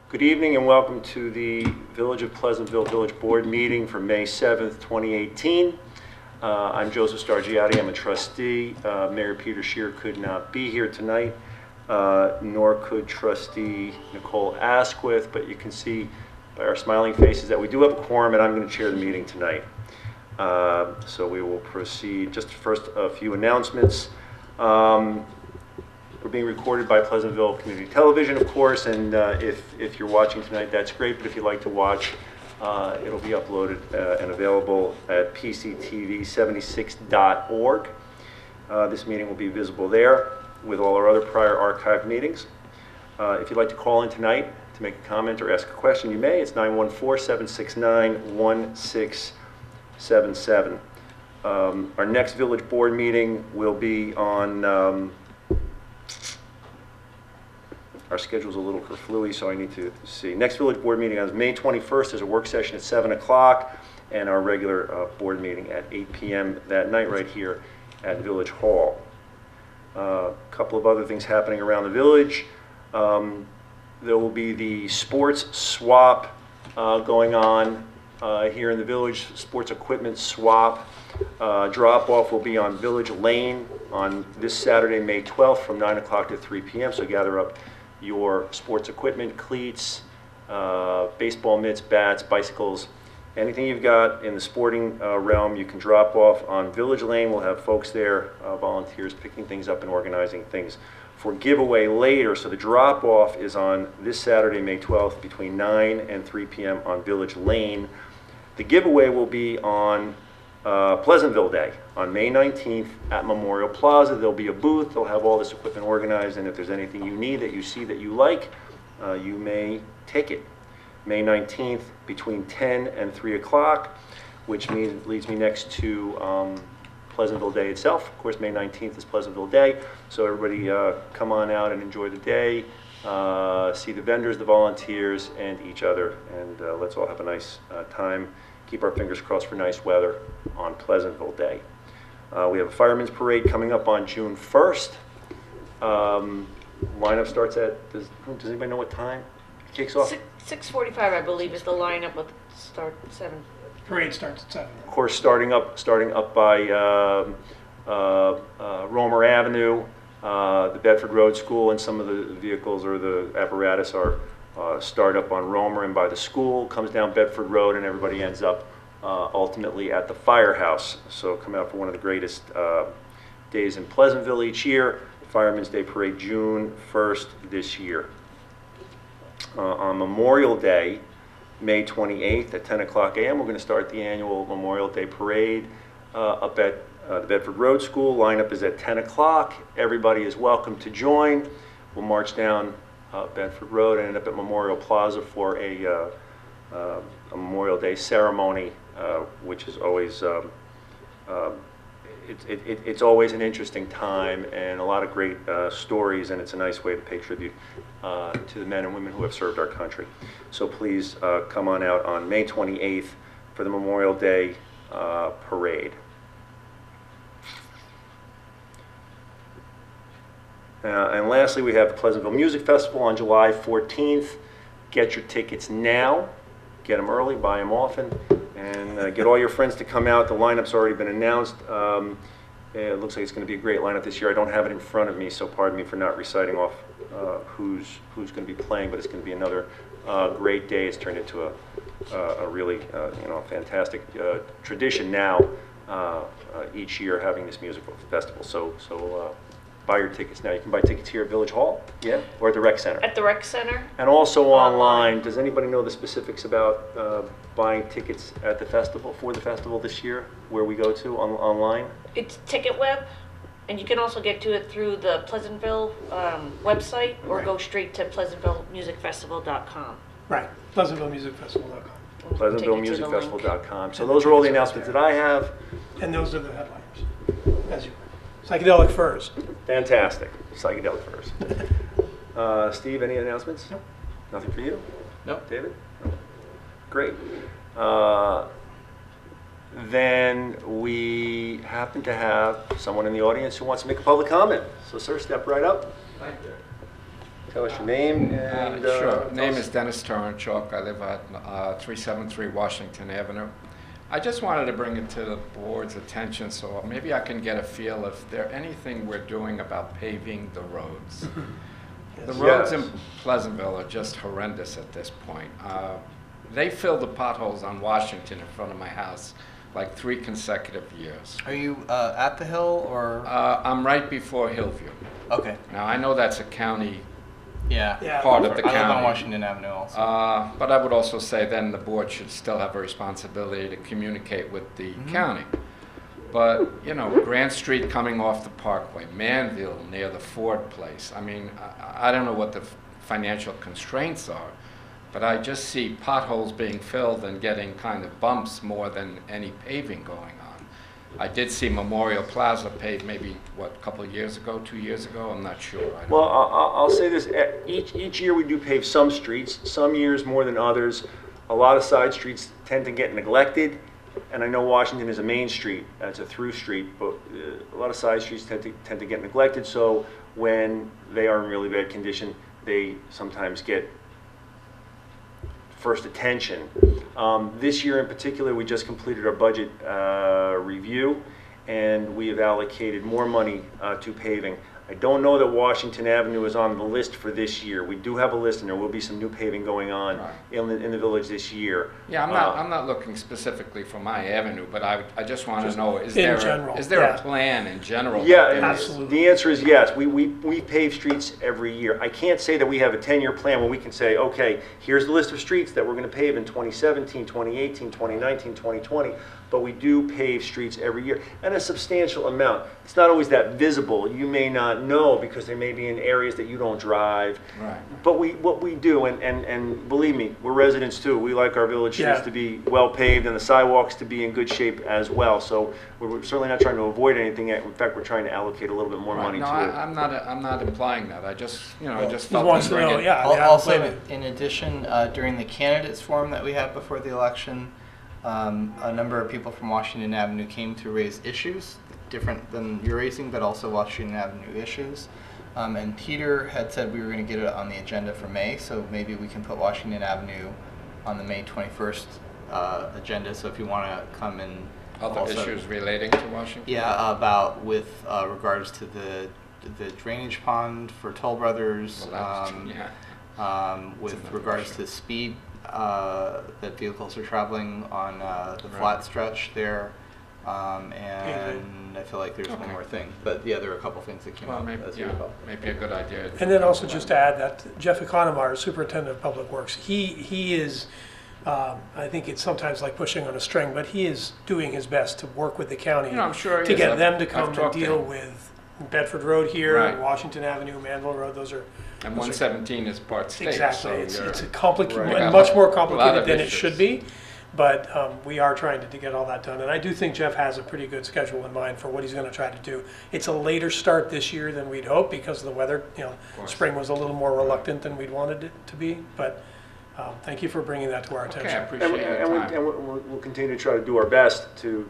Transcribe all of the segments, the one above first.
Good evening and welcome to the Village of Pleasantville Village Board meeting for May 7th, 2018. I'm Joseph Stargiotti. I'm a trustee. Mayor Peter Scheer could not be here tonight, nor could trustee Nicole Asquith, but you can see by our smiling faces that we do have a quorum, and I'm going to chair the meeting tonight. So we will proceed. Just first, a few announcements. We're being recorded by Pleasantville Community Television, of course, and if you're watching tonight, that's great, but if you'd like to watch, it'll be uploaded and available at pctv76.org. This meeting will be visible there with all our other prior archived meetings. If you'd like to call in tonight to make a comment or ask a question, you may. It's 914-769-1677. Our next village board meeting will be on, our schedule's a little kerflooey, so I need to see. Next village board meeting on May 21st is a work session at 7 o'clock, and our regular board meeting at 8 p.m. that night right here at Village Hall. A couple of other things happening around the village. There will be the sports swap going on here in the village, sports equipment swap. Drop-off will be on Village Lane on this Saturday, May 12th from 9 o'clock to 3 p.m. So gather up your sports equipment, cleats, baseball mitts, bats, bicycles, anything you've got in the sporting realm, you can drop off on Village Lane. We'll have folks there, volunteers, picking things up and organizing things for giveaway later. So the drop-off is on this Saturday, May 12th, between 9 and 3 p.m. on Village Lane. The giveaway will be on Pleasantville Day on May 19th at Memorial Plaza. There'll be a booth. They'll have all this equipment organized, and if there's anything you need that you see that you like, you may take it. May 19th between 10 and 3 o'clock, which leads me next to Pleasantville Day itself. Of course, May 19th is Pleasantville Day, so everybody come on out and enjoy the day, see the vendors, the volunteers, and each other, and let's all have a nice time. Keep our fingers crossed for nice weather on Pleasantville Day. We have a fireman's parade coming up on June 1st. Lineup starts at, does anybody know what time it kicks off? 6:45, I believe, is the lineup with start at 7. Parade starts at 7. Of course, starting up by Romer Avenue, the Bedford Road School, and some of the vehicles or the apparatus are start up on Romer and by the school, comes down Bedford Road, and everybody ends up ultimately at the firehouse. So come out for one of the greatest days in Pleasantville each year, Fireman's Day Parade, June 1st this year. On Memorial Day, May 28th at 10 o'clock a.m., we're going to start the annual Memorial Day Parade up at the Bedford Road School. Lineup is at 10 o'clock. Everybody is welcome to join. We'll march down Bedford Road and end up at Memorial Plaza for a Memorial Day ceremony, which is always it's always an interesting time and a lot of great stories, and it's a nice way to pay tribute to the men and women who have served our country. So please come on out on May 28th for the Memorial Day parade. And lastly, we have the Pleasantville Music Festival on July 14th. Get your tickets now. Get them early, buy them often, and get all your friends to come out. The lineup's already been announced. It looks like it's going to be a great lineup this year. I don't have it in front of me, so pardon me for not reciting off who's going to be playing, but it's going to be another great day. It's turned into a really fantastic tradition now each year having this musical festival. So buy your tickets now. You can buy tickets here at Village Hall, yeah, or at the Rec Center. At the Rec Center? And also online. Does anybody know the specifics about buying tickets at the festival, for the festival this year, where we go to online? It's TicketWeb, and you can also get to it through the Pleasantville website, or go straight to PleasantvilleMusicFestival.com. Right, PleasantvilleMusicFestival.com. PleasantvilleMusicFestival.com. So those are all the announcements that I have. And those are the headliners, as you Psychedelic Furs. Fantastic. Psychedelic Furs. Steve, any announcements? Nope. Nothing for you? No. David? No. Great. Then we happen to have someone in the audience who wants to make a public comment. So sir, step right up. Thank you. tell us your name and... Sure. tell Name us- is Dennis Turenchuk. I live at 373 Washington Avenue. I just wanted to bring it to the board's attention, so maybe I can get a feel if there anything we're doing about paving the roads. The roads in Yes. Pleasantville are just horrendous at this point. They filled the potholes on Washington in front of my house like 3 consecutive years. Are you at the Hill or? I'm right before Hillview. Okay. Now, I know that's a county Yeah. Yeah. part of the I live on county. Washington Avenue also. But I would also say then the board should still have a responsibility to communicate with the county. But, you know, Grant Street coming off the Parkway, Manville near the Ford place. I mean, I don't know what the financial constraints are, but I just see potholes being filled and getting kind of bumps more than any paving going on. I did see Memorial Plaza paved maybe, what, a couple of years ago, 2 years ago? I'm not sure. I don't Well, I'll say this, each year we do pave some streets, some years more than others. A lot of side streets tend to get neglected, and I know Washington is a main street, it's a through street, but a lot of side streets tend to get neglected, so when they are in really bad condition, they sometimes get first attention. This year in particular, we just completed our budget review, and we have allocated more money to paving. I don't know that Washington Avenue is on the list for this year. We do have a list, and there will be some new paving going on Right. in the village this year. Yeah, I'm not looking specifically for my avenue, but I just want to know, is in there, general, is there yeah. a plan in general? Yeah, that there is? Absolutely. the answer is yes. We pave streets every year. I can't say that we have a 10-year plan where we can say, okay, here's the list of streets that we're going to pave in 2017, 2018, 2019, 2020, but we do pave streets every year, and a substantial amount. It's not always that visible. You may not know because they may be in areas that you don't drive. Right. But what we do, and believe me, we're residents too. We like our village streets Yeah. to be well paved and the sidewalks to be in good shape as well. So we're certainly not trying to avoid anything. In fact, we're trying to allocate a little bit more Right. money No, to it. I'm not implying that. I just, you know, I just He felt wants to to bring know, it. yeah. I mean, I Also, don't blame him. in addition, during the candidates forum that we had before the election, a number of people from Washington Avenue came to raise issues different than you're raising, but also Washington Avenue issues. And Peter had said we were going to get it on the agenda for May, so maybe we can put Washington Avenue on the May 21st agenda. So if you want to come and Other also- issues relating to Washington? Yeah, about with regards to the drainage pond for Toll Brothers. Well, that's- yeah. With another regards issue. to speed that vehicles are traveling on the Right. flat stretch there. And I feel like there's one Okay. more thing, but yeah, there are a couple things that came Well, up maybe, as a yeah, result. maybe a good idea. And then also just to add that Jeff Economar, Superintendent of Public Works, he is, I think it's sometimes like pushing on a string, but he is doing his best to work with the county You know, I'm sure he to is. get I've- them to I've come and talked to deal him. with Bedford Road here, Right. Washington Avenue, Manville Road. Those are And those are- 117 is part state, exactly. so It's you're. it's a complicated, Right. much more A lot complicated of than it issues. should be. But we are trying to get all that done, and I do think Jeff has a pretty good schedule in mind for what he's going to try to do. It's a later start this year than we'd hoped because of the weather. You know, course. spring was a little more reluctant than we'd wanted it to be. But thank you for bringing that to our Okay, I attention. appreciate your time. We'll continue to try to do our best to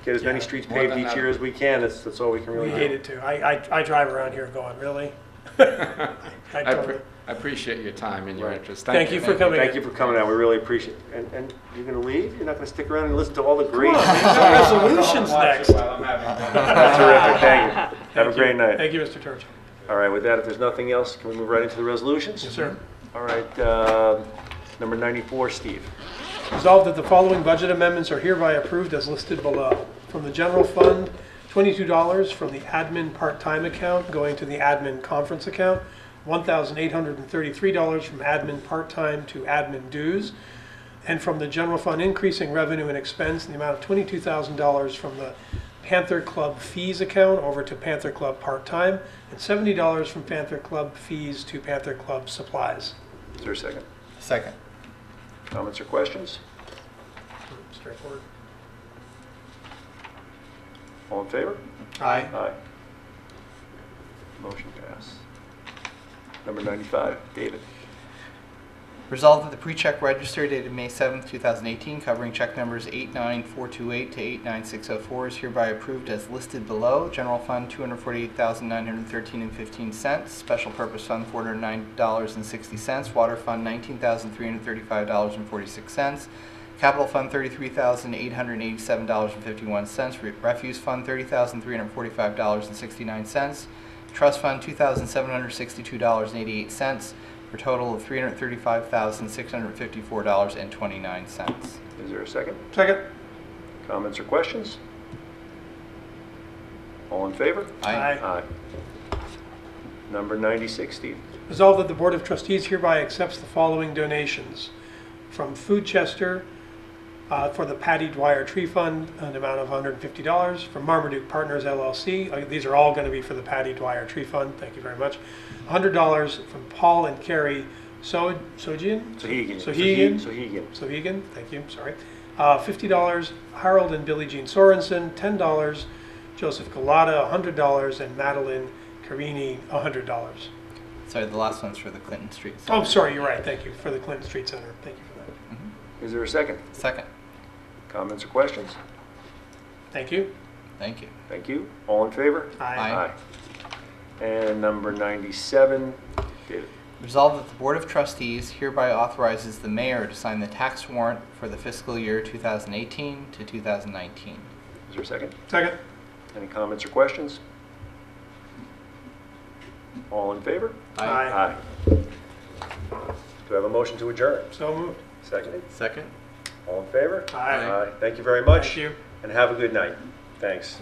get as many Yeah. streets More paved than each that. year as we can. That's all we can really We do. hate it too. I drive around here going, really? I totally. I appreciate your time and your Right. interest. Thank you for coming. Thank you for coming out. We really appreciate it. And you're going to leave? You're not going to stick around and listen to all the great... Resolutions next. That's terrific. Thank you. Have a great night. Thank you, Mr. Turch. All right, with that, if there's nothing else, can we move right into the resolutions? Yes, sir. All right, number 94, Steve. Resolved that the following budget amendments are hereby approved as listed below. From the general fund, $22 from the admin part-time account going to the admin conference account, $1,833 from admin part-time to admin dues, and from the general fund increasing revenue and expense in the amount of $22,000 from the Panther Club fees account over to Panther Club part-time, and $70 from Panther Club fees to Panther Club supplies. Is there a second? Second. Comments or questions? Straightforward. All in favor? Aye. Aye. Motion passed. Number 95, David. Resolved that the pre-check register dated May 7th, 2018, covering check numbers 89428 to 89604 is hereby approved as listed below. General Fund $248,913.15, Special Purpose Fund $409.60, Water Fund $19,335.46, Capital Fund $33,887.51, Refuse Fund $30,345.69, Trust Fund $2,762.88, for a total of $335,654.29. Is there a second? Second. Comments or questions? All in favor? Aye. Number 96, Steve. Resolved that the Board of Trustees hereby accepts the following donations. From Food Chester for the Patty Dwyer Tree Fund, an amount of $150. From Marmaduke Partners LLC, these are all going to be for the Patty Dwyer Tree Fund, thank you very much. $100 from Paul and Carrie Sohigian, thank you, sorry. $50, Harold and Billie Jean Sorensen, $10, Joseph Galata, $100, and Madeline Carini, $100. Sorry, the last one's for the Clinton Street. Oh, sorry, you're right, thank you, for the Clinton Street Center, thank you for that. Is there a second? Second. Comments or questions? Thank you. Thank you. Thank you. All in favor? Aye. And number 97, David. Resolved that the Board of Trustees hereby authorizes the mayor to sign the tax warrant for the fiscal year 2018 to 2019. Is there a second? Second. Any comments or questions? All in favor? Aye. Do I have a motion to adjourn? So moved. Seconded? Second. All in favor? Aye. Thank you very much. Thank you. And have a good night. Thanks.